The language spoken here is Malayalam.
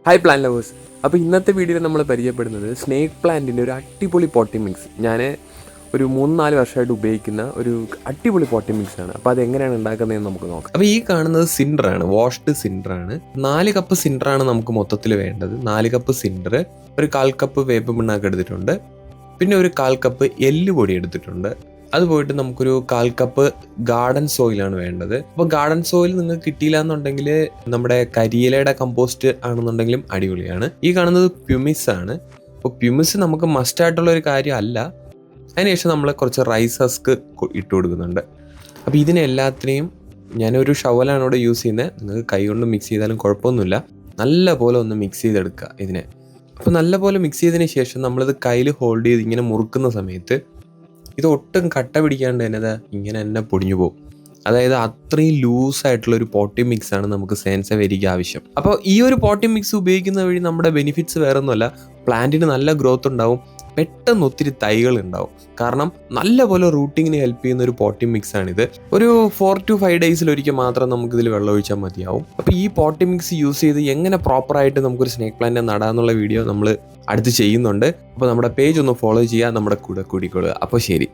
Hi plant lovers. അപ്പോൾ ഇന്നത്തെ വീഡിയോയിൽ നമ്മൾ പരിചയപ്പെടുന്നത് സ്നേക്ക് പ്ലാന്റിൻ്റെ ഒരു അടിപൊളി പോട്ടി മിക്സ്. ഞാൻ ഒരു 3-4 വർഷമായിട്ട് ഉപയോഗിക്കുന്ന ഒരു അടിപൊളി പോട്ടി മിക്സ് ആണ്. അപ്പോൾ അത് എങ്ങനെയാണ് ഉണ്ടാക്കുന്നതെന്ന് നമുക്ക് നോക്കാം. അപ്പോൾ ഈ കാണുന്നത് സിൻഡറാണ്, വാഷ്ഡ് സിൻഡറാണ്. 4 കപ്പ് സിൻഡറാണ് നമുക്ക് മൊത്തത്തിൽ വേണ്ടത്. 4 കപ്പ് സിൻഡർ, ഒരു 1/4 കപ്പ് വേപ്പ് പിണ്ണാക്ക് എടുത്തിട്ടുണ്ട്, പിന്നെ ഒരു 1/4 കപ്പ് എല്ലുപൊടി എടുത്തിട്ടുണ്ട്. അത് പോയിട്ട് നമുക്കൊരു 1/4 കപ്പ് ഗാർഡൻ സോയിലാണ് വേണ്ടത്. അപ്പോൾ ഗാർഡൻ സോയിൽ നിങ്ങൾക്ക് കിട്ടിയില്ല എന്നുണ്ടെങ്കിൽ നമ്മുടെ കരിയിലയുടെ കമ്പോസ്റ്റ് ആണെന്നുണ്ടെങ്കിലും അടിപൊളിയാണ്. ഈ കാണുന്നത് പ്യുമിസ് ആണ്. അപ്പോൾ പ്യുമിസ് നമുക്ക് മസ്റ്റ് ആയിട്ടുള്ള ഒരു കാര്യമല്ല. അതിനുശേഷം നമ്മൾ കുറച്ച് റൈസ് ഹസ്ക് ഇട്ട് കൊടുക്കുന്നുണ്ട്. അപ്പോൾ ഇതിനെല്ലാത്തിനെയും ഞാനൊരു ഷവലാണ് ഇവിടെ യൂസ് ചെയ്യുന്നത്. നിങ്ങൾക്ക് കൈ കൊണ്ട് മിക്സ് ചെയ്താലും കുഴപ്പമൊന്നുമില്ല. നല്ല പോലെ ഒന്ന് മിക്സ് ചെയ്തെടുക്കുക ഇതിനെ. അപ്പോൾ നല്ല പോലെ മിക്സ് ചെയ്തതിന് ശേഷം നമ്മളിത് കയ്യിൽ ഹോൾഡ് ചെയ്ത് ഇങ്ങനെ മുറുക്കുന്ന സമയത്ത് ഇത് ഒട്ടും കട്ട പിടിക്കാണ്ട് തന്നെ ഇങ്ങനെ തന്നെ പൊടിഞ്ഞു പോകും. അതായത് അത്രയും ലൂസായിട്ടുള്ള ഒരു പോട്ടി മിക്സ് ആണ് നമുക്ക് സാൻസവേരിക്ക് ആവശ്യം. അപ്പോൾ ഈ ഒരു പോട്ടി മിക്സ് ഉപയോഗിക്കുന്ന വഴി നമ്മുടെ ബെനിഫിറ്റ്സ് വേറെ ഒന്നുമല്ല, പ്ലാന്റിന് നല്ല ഗ്രോത്ത് ഉണ്ടാവും, പെട്ടെന്ന് ഒത്തിരി തൈകൾ ഉണ്ടാവും. കാരണം നല്ലപോലെ റൂട്ടിങ്ങിന് ഹെൽപ്പ് ചെയ്യുന്ന ഒരു പോട്ടി മിക്സ് ആണിത്. ഒരു 4 to 5 ഡേയ്സിൽ ഒരിക്കൽ മാത്രം നമുക്കിതിൽ വെള്ളം ഒഴിച്ചാൽ മതിയാവും. അപ്പോൾ ഈ പോട്ടി മിക്സ് യൂസ് ചെയ്ത് എങ്ങനെ പ്രോപ്പറായിട്ട് നമുക്കൊരു സ്നേക്ക് പ്ലാന്റ് നടാന്നുള്ള വീഡിയോ നമ്മൾ അടുത്ത് ചെയ്യുന്നുണ്ട്. അപ്പോൾ നമ്മുടെ പേജ് ഒന്ന് ഫോളോ ചെയ്യുക, നമ്മുടെ കൂടെ കൂടിക്കൊള്ളുക. അപ്പോൾ ശരി.